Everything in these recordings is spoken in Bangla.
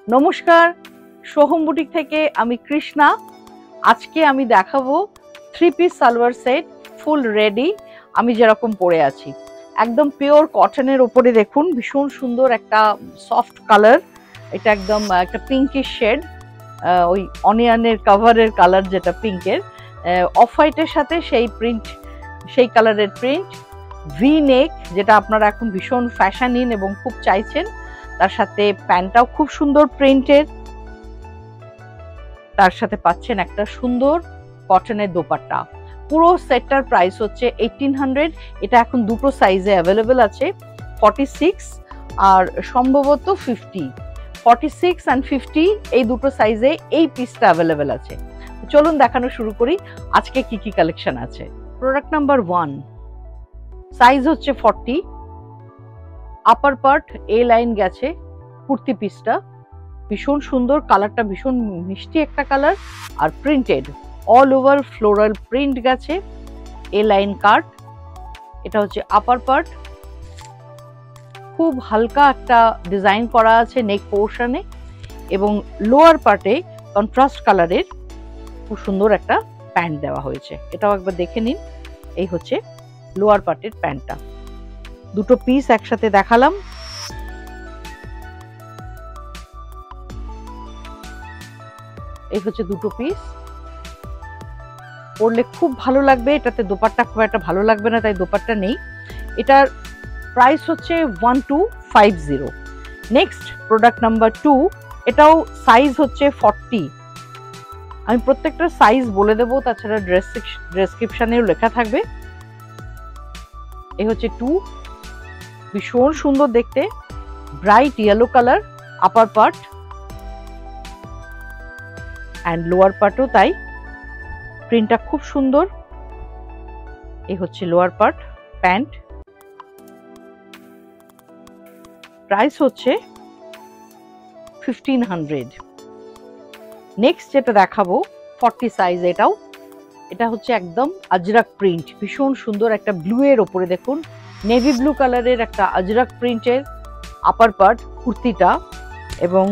নমস্কার, সোহম বুটিক থেকে আমি কৃষ্ণা। আজকে আমি দেখাবো 3 piece salwar set, full ready. আমি যেরকম পরে আছি একদম পিওর কটনের উপরে, দেখুন ভীষণ সুন্দর একটা সফট কালার। এটা একদম একটা পিঙ্কিশ শেড, ওই অনিয়নের কভারের কালার, যেটা পিঙ্কের অফ হোয়াইটের সাথে সেই প্রিন্ট, সেই কালারের প্রিন্ট। ভি নেক, যেটা আপনারা এখন ভীষণ ফ্যাশন ইন এবং খুব চাইছেন। তার সাথে প্যান্টটাও খুব সুন্দর প্রিন্টের, তার সাথে পাচ্ছেন একটা সুন্দর কটনের দোপাট্টা। পুরো সেটটার প্রাইস হচ্ছে 1800। এটা এখন দুটো সাইজে অ্যাভেলেবেল আছে, 46 আর সম্ভবত 50। 46 অ্যান্ড 50 এই দুটো সাইজে এই পিসটা অ্যাভেলেবেল আছে। চলুন দেখানো শুরু করি আজকে কি কি কালেকশন আছে। প্রোডাক্ট নাম্বার 1, সাইজ হচ্ছে 40, আপার পার্ট এ লাইন গেছে, কুর্তি পিসটা ভীষণ সুন্দর, কালারটা ভীষণ মিষ্টি একটা কালার, আর printed all over floral print গেছে, এ লাইন কাট। এটা হচ্ছে আপার পার্ট, খুব হালকা একটা ডিজাইন করা আছে নেক পোর্শনে, এবং লোয়ার পার্টে কন্ট্রাস্ট কালারের খুব সুন্দর একটা প্যান্ট দেওয়া হয়েছে। এটাও একবার দেখে নিন। এই হচ্ছে লোয়ার পার্টের প্যান্টটা। দুটো পিস একসাথে দেখালাম। এই হচ্ছে দুটো পিস, পরলে খুব ভালো লাগবে। এটাতে দোপাট্টা খুব একটা ভালো লাগবে না, তাই দোপাট্টা নেই। এটার প্রাইস হচ্ছে 1250। নেক্সট প্রোডাক্ট নাম্বার 2, এটাও সাইজ হচ্ছে 40। আমি প্রত্যেকটা সাইজ বলে দেবো, তাছাড়া ডেসক্রিপশনেও লেখা থাকবে। এই হচ্ছে 2, ভীষণ সুন্দর দেখতে, bright yellow colour, upper part and lower পার্টও তাই, প্রিন্টটা খুব সুন্দর। এই হচ্ছে লোয়ার পার্ট, প্যান্ট। প্রাইস হচ্ছে 1500। নেক্সট যেটা দেখাবো 40 সাইজ, এটা হচ্ছে একদম আজরাক প্রিন্ট, ভীষণ সুন্দর একটা ব্লু এর ওপরে দেখুন, নেভি ব্লু কালারের একটা আজরাক প্রিন্টের আপার পার্ট কুর্তিটা, এবং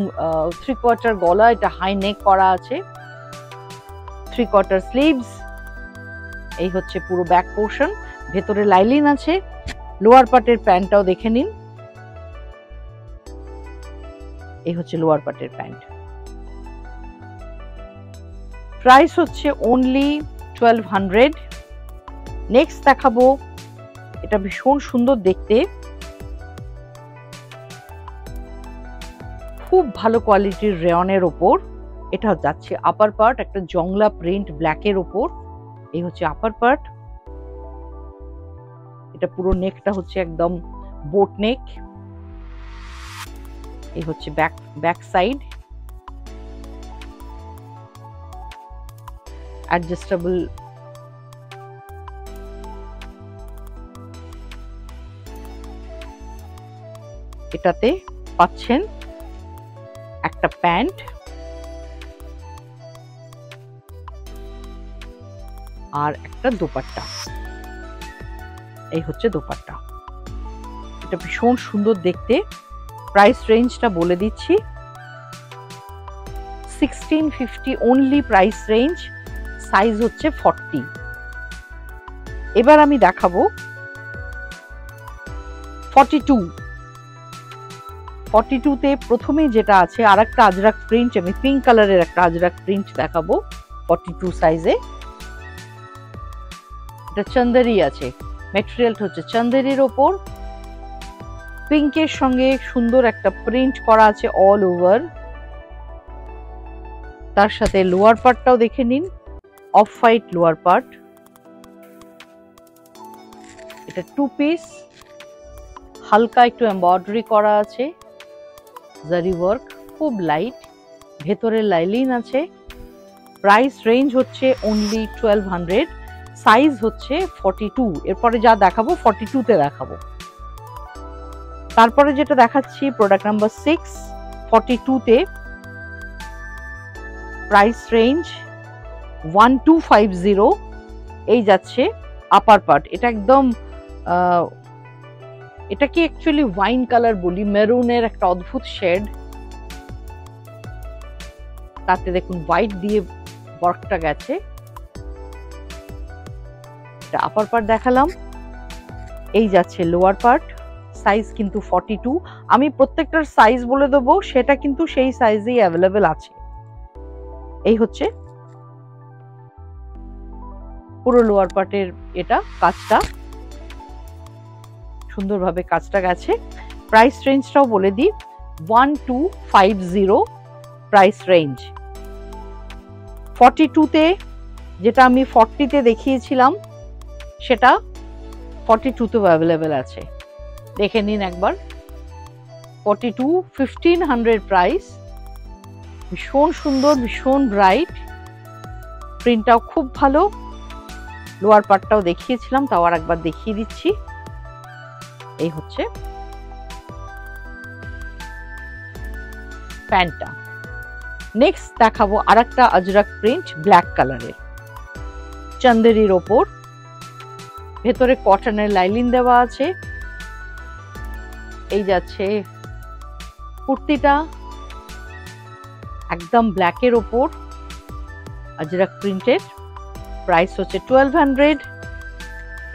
3/4 গলা, এটা হাই নেক করা আছে, 3/4 স্লিভস। এই হচ্ছে পুরো ব্যাক পোর্শন, ভেতরে লাইলিন আছে। লোয়ার পার্টের প্যান্টটাও দেখে নিন। এই হচ্ছে লোয়ার পার্টের প্যান্ট। প্রাইস হচ্ছে অনলি 1200। নেক্সট দেখাবো, এটা ভীষণ সুন্দর দেখতে, খুব ভালো কোয়ালিটির রেয়নের ওপর। এটা যাচ্ছে আপার পার্ট, একটা জংলা প্রিন্ট ব্ল্যাকের ওপর। এই হচ্ছে আপার পার্ট। এটা পুরো নেকটা হচ্ছে একদম বোট নেক। এই হচ্ছে ব্যাক সাইড, অ্যাডজাস্টেবল। এটাতে পাচ্ছেন একটা প্যান্ট আর একটা দোপাট্টা। এই হচ্ছে দোপাট্টা, এটা ভীষণ সুন্দর দেখতে। প্রাইস রেঞ্জটা বলে দিচ্ছি, 1650 অনলি প্রাইস রেঞ্জ, সাইজ হচ্ছে 40। এবার আমি দেখাবো 42তে প্রথমে যেটা আছে আর একটা আজরাক প্রিন্ট, আমি পিঙ্ক কালারের একটা আজরাক প্রিন্ট দেখাবো 42 সাইজে। এটা চন্দেরি আছে, ম্যাটেরিয়ালটা হচ্ছে চন্দেরির ওপর, পিঙ্কের সঙ্গে সুন্দর একটা প্রিন্ট করা আছে অল ওভার। তার সাথে লোয়ার পার্টটাও দেখে নিন, অফ হোয়াইট লোয়ার পার্ট। এটা 2 পিস, হালকা একটু এমব্রয়ডারি করা আছে, জারি ওয়ার্ক, খুব লাইট, ভেতরে লাইলিন আছে। প্রাইস রেঞ্জ হচ্ছে অনলি 1200, সাইজ হচ্ছে 42। এরপরে যা দেখাবো 42তে দেখাবো। তারপরে যেটা দেখাচ্ছি প্রোডাক্ট নাম্বার 6, 42তে প্রাইস রেঞ্জ 1250। এই যাচ্ছে আপার পার্ট, এটা একদম এটাকে অ্যাকচুয়ালি ওয়াইন কালার বলি, মেরুনের একটা অদ্ভুত শেড। তাতে দেখুন হোয়াইট দিয়ে ওয়ার্কটা গেছে। এটা আপার পার্ট দেখালাম, এই যাচ্ছে লোয়ার পার্ট। সাইজ কিন্তু 42। আমি প্রত্যেকটার সাইজ বলে দেবো, সেটা কিন্তু সেই সাইজেই অ্যাভেলেবেল আছে। এই হচ্ছে পুরো লোয়ার পার্টের এটা কাজটা, সুন্দরভাবে কাজটা গেছে। প্রাইস রেঞ্জটাও বলে দিই, 1250 প্রাইস রেঞ্জ। 42-তে, যেটা আমি 40-তে দেখিয়েছিলাম, সেটা 42-তেও অ্যাভেলেবেল আছে, দেখে নিন একবার। 42 1500 প্রাইস, ভীষণ সুন্দর, ভীষণ ব্রাইট, প্রিন্টটাও খুব ভালো। লোয়ার পার্টটাও দেখিয়েছিলাম, তাও আর একবার দেখিয়ে দিচ্ছি। এই হচ্ছে প্যান্টটা। নেক্সট দেখাবো আরেকটা আজরাক প্রিন্ট ব্ল্যাক কালারের, চন্দেরির ওপর, ভেতরে কটনের লাইলিন দেওয়া আছে। এই যাচ্ছে কুর্তিটা, একদম ব্ল্যাকের ওপর আজরাক প্রিন্টেড, প্রাইস হচ্ছে 1200।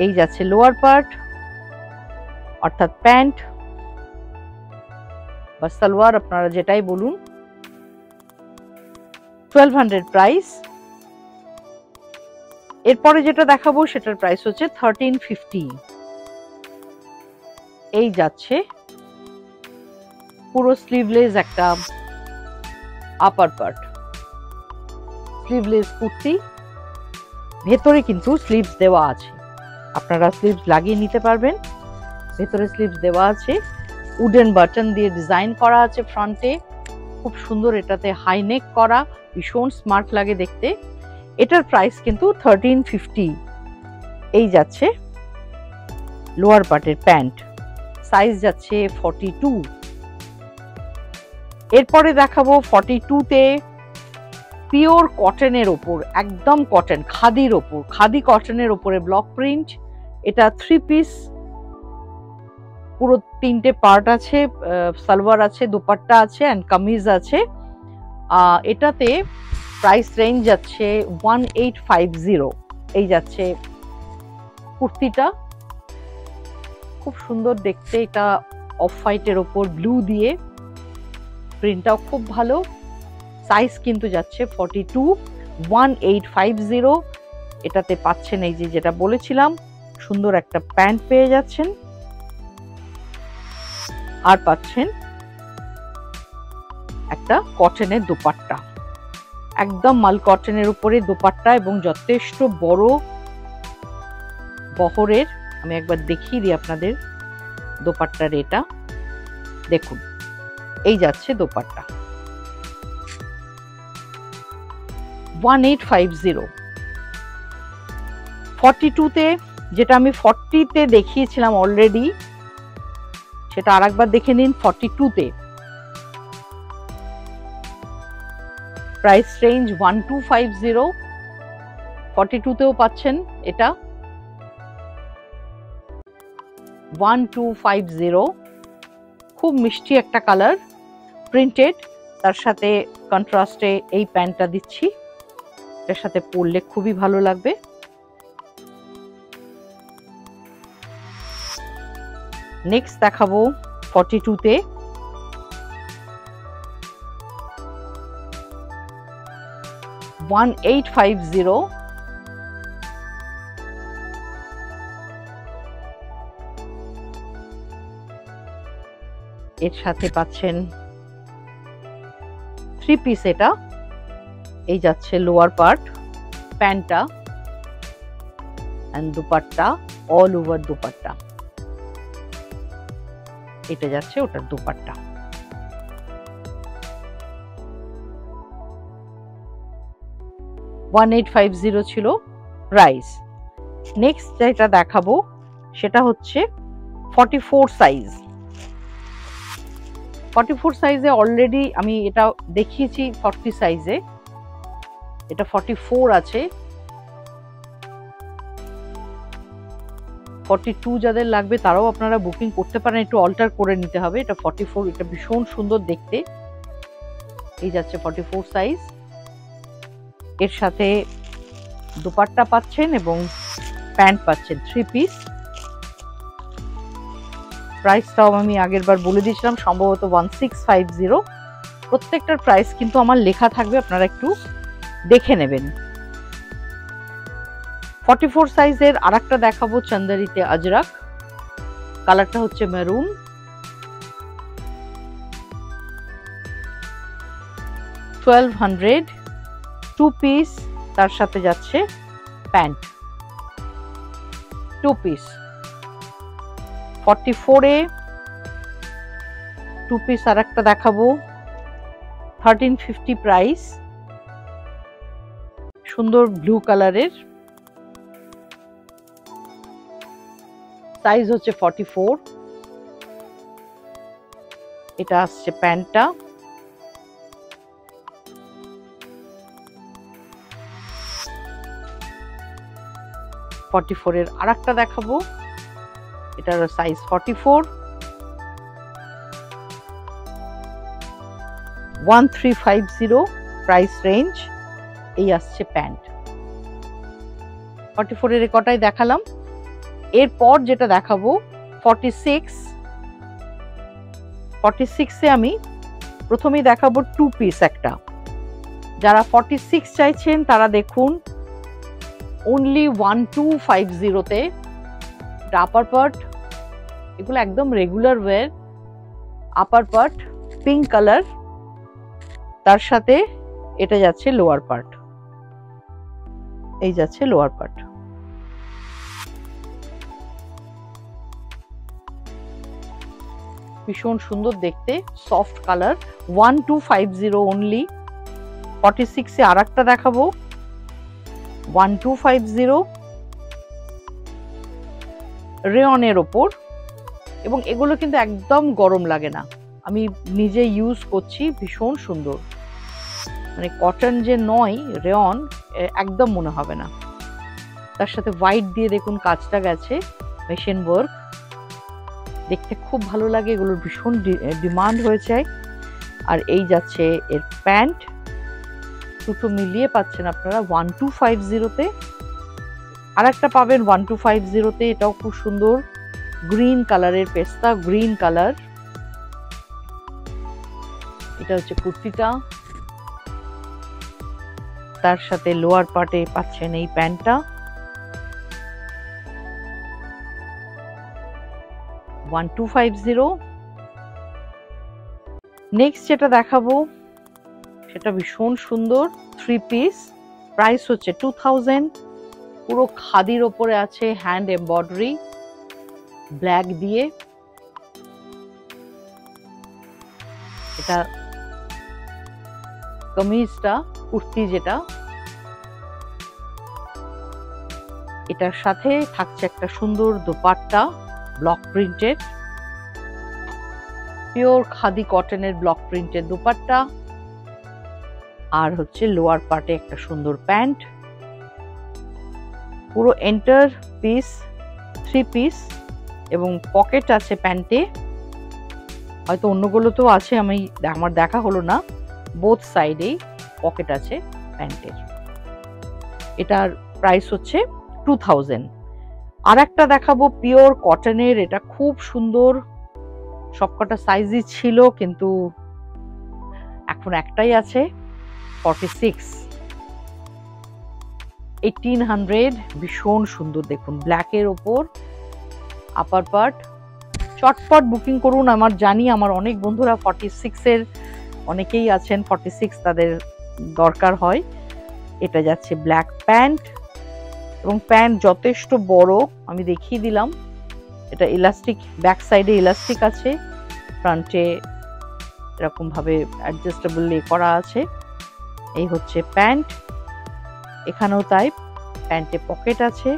এই যাচ্ছে লোয়ার পার্ট অর্থাৎ প্যান্ট বা সালোয়ার, আপনারা যেটাই বলুন, 1200 প্রাইস। এরপরে যেটা দেখাবো সেটার প্রাইস হচ্ছে 1350। এই যাচ্ছে পুরো স্লিভলেস একটা আপার পার্ট, স্লিভলেস কুর্তি, ভেতরে কিন্তু স্লিভস দেওয়া আছে, আপনারা স্লিভস লাগিয়ে নিতে পারবেন। ভেতরে স্লিভস দেওয়া আছে, উডেন বাটন দিয়ে ডিজাইন করা আছে ফ্রন্টে, খুব সুন্দর। এটাতে হাই নেক করা, ভীষণ স্মার্ট লাগে দেখতে। এটার প্রাইস কিন্তু 1350। এই যাচ্ছে লোয়ার পার্টের প্যান্ট, সাইজ যাচ্ছে 42। এরপরে দেখাবো 42-তে পিওর কটনের ওপর, একদম কটন, খাদির ওপর, খাদি কটনের ওপরে ব্লক প্রিন্ট। এটা 3 পিস, পুরো 3টে পার্ট আছে, সালোয়ার আছে, দোপাট্টা আছে এন্ড কামিজ আছে। এটাতে প্রাইস রেঞ্জ যাচ্ছে 1850। এই যাচ্ছে কুর্তিটা, খুব সুন্দর দেখতে, এটা অফ হোয়াইটের ওপর ব্লু দিয়ে, প্রিন্টটাও খুব ভালো। সাইজ কিন্তু যাচ্ছে 42, 1850। এটাতে পাচ্ছেন এই যে যেটা বলেছিলাম, সুন্দর একটা প্যান্ট পেয়ে যাচ্ছেন, আর পাচ্ছেন একটা কটনের দোপাট্টা, একদম মাল কটনের উপরে দোপাট্টা এবং যথেষ্ট বড় বহরের। আমি একবার দেখিয়ে দিই আপনাদের দোপাট্টার, এটা দেখুন, এই যাচ্ছে দোপাট্টা, 1850। 42-তে, যেটা আমি 40-তে দেখিয়েছিলাম অলরেডি, সেটা আরেকবার দেখে নিন। 42-তে প্রাইস রেঞ্জ 1250, 42-তেও পাচ্ছেন এটা 1250। খুব মিষ্টি একটা কালার, প্রিন্টেড, তার সাথে কন্ট্রাস্টে এই প্যান্টটা দিচ্ছি, এটার সাথে পরলে খুবই ভালো লাগবে। নেক্সট দেখাবো 42-তে $1850। এর সাথে পাচ্ছেন 3 পিস, এটা এই যাচ্ছে লোয়ার পার্ট, প্যান্টটা and dupatta, all over dupatta, এটা যাচ্ছে ওটার দুপাট্টা। $1850 ছিল প্রাইস। নেক্সট যেটা দেখাবো সেটা হচ্ছে 44 সাইজ। 44 সাইজে অলরেডি আমি এটা দেখিয়েছি 40 সাইজে, এটা 44 আছে। 42 যাদের লাগবে তারাও আপনারা বুকিং করতে পারেন, একটু অল্টার করে নিতে হবে। এটা 44, এটা ভীষণ সুন্দর দেখতে। এই যাচ্ছে 44 সাইজ। এর সাথে দোপাট্টা পাচ্ছেন এবং প্যান্ট পাচ্ছেন 3 পিস। প্রাইসটাও আমি আগের বার বলে দিয়েছিলাম, সম্ভবত 1650। প্রত্যেকটার প্রাইস কিন্তু আমার লেখা থাকবে, আপনারা একটু দেখে নেবেন। 44 সাইজের আরেকটা দেখাবো চন্দরিতে আজরাক, কালারটা হচ্ছে মেরুন। $1200, 2 পিস, তার সাথে যাচ্ছে প্যান্ট 2 পিস। 44-এ 2 পিস আরেকটা দেখাবো, 1350 প্রাইস, সুন্দর ব্লু কালারের, সাইজ হচ্ছে 44। এটা আসছে প্যান্টটা। এর আরেকটা দেখাবো, এটার সাইজ 44, 1350 প্রাইস রেঞ্জ। এই আসছে প্যান্ট। 44 এর কটাই দেখালাম। এরপর যেটা দেখাবো 46-এ আমি প্রথমেই দেখাবো 2 পিস একটা। যারা 46 চাইছেন তারা দেখুন, অনলি 1250-তে আপার পার্ট, এগুলো একদম রেগুলার ওয়্যার। আপার পার্ট পিঙ্ক কালার, তার সাথে এটা যাচ্ছে লোয়ার পার্ট, এই যাচ্ছে লোয়ার পার্ট। ভীষণ সুন্দর দেখতে, সফট কালার, 1250 অনলি। 46-এ আরেকটা দেখাবো, 1250 রেয়নের ওপর, এবং এগুলো কিন্তু একদম গরম লাগে না, আমি নিজে ইউজ করছি, ভীষণ সুন্দর, মানে কটন যে নয়, রেয়ন একদম মনে হবে না। তার সাথে হোয়াইট দিয়ে দেখুন কাজটা গেছে, মেশিন ওয়ার্ক, দেখতে খুব ভালো লাগে, এগুলোর ভীষণ ডিমান্ড হয়েছে। আর এই যাচ্ছে এর প্যান্ট, দুটো মিলিয়ে পাচ্ছেন আপনারা 1250-তে। আর একটা পাবেন 1250-তে, এটাও খুব সুন্দর, গ্রিন কালারের, পেস্তা গ্রিন কালার। এটা হচ্ছে কুর্তিটা, তার সাথে লোয়ার পার্টে পাচ্ছেন এই প্যান্টটা, 1250। নেক্সট যেটা দেখাবো সেটা ভীষণ সুন্দর, 3 পিস, প্রাইস হচ্ছে 2000, পুরো খাদির ওপরে আছে, হ্যান্ড এমব্রয়ডারি ব্ল্যাক দিয়ে। এটা কামিজটা, কুর্তি যেটা, এটার সাথে থাকছে একটা সুন্দর dupatta, block printed, pure khadi কটনের ব্লক প্রিন্টেড দোপাট্টা, আর হচ্ছে লোয়ার পার্টে একটা সুন্দর প্যান্ট, পুরো এন্টার পিস 3 পিস, এবং পকেট আছে প্যান্টে, হয়তো অন্যগুলো তো আছে, আমার দেখা হলো না, বোথ সাইডেই পকেট আছে প্যান্টের। এটার প্রাইস হচ্ছে 2000। আর একটা দেখাবো পিওর কটনের, এটা খুব সুন্দর, সবকটা সাইজই ছিল কিন্তু এখন একটাই আছে, 46, 1800, ভীষণ সুন্দর দেখুন, ব্ল্যাকের ওপর, আপার পার্ট। চটপট বুকিং করুন, আমার জানি আমার অনেক বন্ধুরা 46-এর অনেকেই আছেন, 46 তাদের দরকার হয়। এটা যাচ্ছে ব্ল্যাক প্যান্ট, এবং প্যান্ট যথেষ্ট বড়, আমি দেখিয়ে দিলাম। এটা ইলাস্টিক, ব্যাক সাইডে ইলাস্টিক আছে, ফ্রন্টে এরকম ভাবে অ্যাডজাস্টেবল করা আছে। এই হচ্ছে প্যান্ট, এখানেও তাই, প্যান্টে পকেট আছে,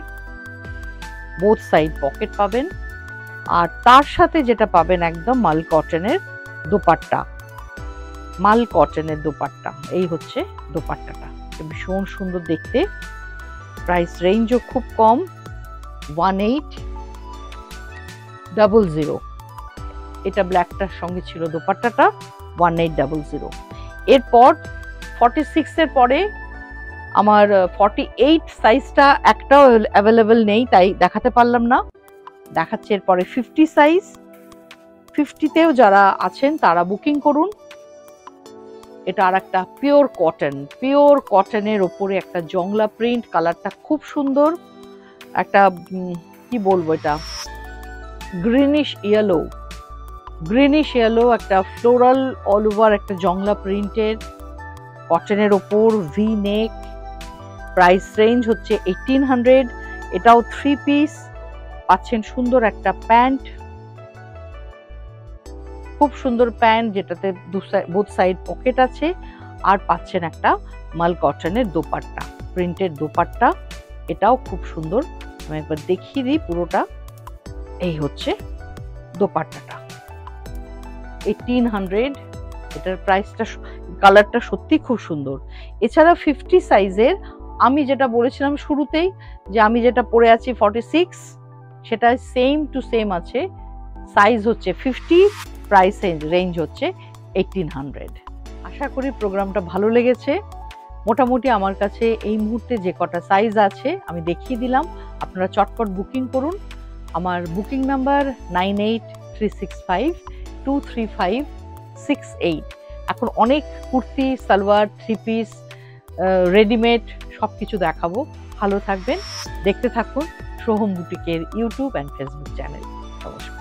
বোথ সাইড পকেট পাবেন। আর তার সাথে যেটা পাবেন একদম মাল কটনের দোপাট্টা, মাল কটনের দোপাট্টা, এই হচ্ছে দোপাট্টাটা, ভীষণ সুন্দর দেখতে। প্রাইস রেঞ্জও খুব কম, 1800। এটা ব্ল্যাকটার সঙ্গে ছিল দোপাট্টাটা, 1800। এরপর 46-এর পরে আমার 48 সাইজটা একটাও অ্যাভেলেবেল নেই, তাই দেখাতে পারলাম না। দেখাচ্ছে এরপরে 50 সাইজ। 50তেও যারা আছেন তারা বুকিং করুন। এটা আর একটা পিওর কটনের ওপরে একটা জংলা প্রিন্ট, কালারটা খুব সুন্দর। একটা কি বলবো, এটা গ্রিনিশ ইয়েলো, একটা ফ্লোরাল অল ওভার একটা জংলা প্রিন্টের কটনের ওপর ভি নেক। প্রাইস রেঞ্জ হচ্ছে 1800। এটাও 3 পিস। পাচ্ছেন সুন্দর একটা প্যান্ট, খুব সুন্দর প্যান্ট যেটাতে বোথ সাইড পকেট আছে। আর পাচ্ছেন একটা মাল কটনের দোপাট্টা, প্রিন্টের দোপাট্টা। এটাও খুব সুন্দর। আমি একবার দেখিয়ে দিই পুরোটা। এই হচ্ছে দোপাট্টাটা, 1800। এটার প্রাইসটা, কালারটা সত্যি খুব সুন্দর। এছাড়া 50 সাইজের আমি যেটা বলেছিলাম শুরুতেই, যে আমি যেটা পরে আছি 46, সেটা সেম টু সেম আছে। সাইজ হচ্ছে 50, প্রাইস রেঞ্জ হচ্ছে 1800। আশা করি প্রোগ্রামটা ভালো লেগেছে। মোটামুটি আমার কাছে এই মুহূর্তে যে কটা সাইজ আছে আমি দেখিয়ে দিলাম। আপনারা চটপট বুকিং করুন। আমার বুকিং নাম্বার 9836523568। এখন অনেক কুর্তি, সালোয়ার, 3 পিস, রেডিমেড সবকিছু দেখাবো। ভালো থাকবেন, দেখতে থাকুন সোহম বুটিকের ইউটিউব অ্যান্ড ফেসবুক চ্যানেল। নমস্কার।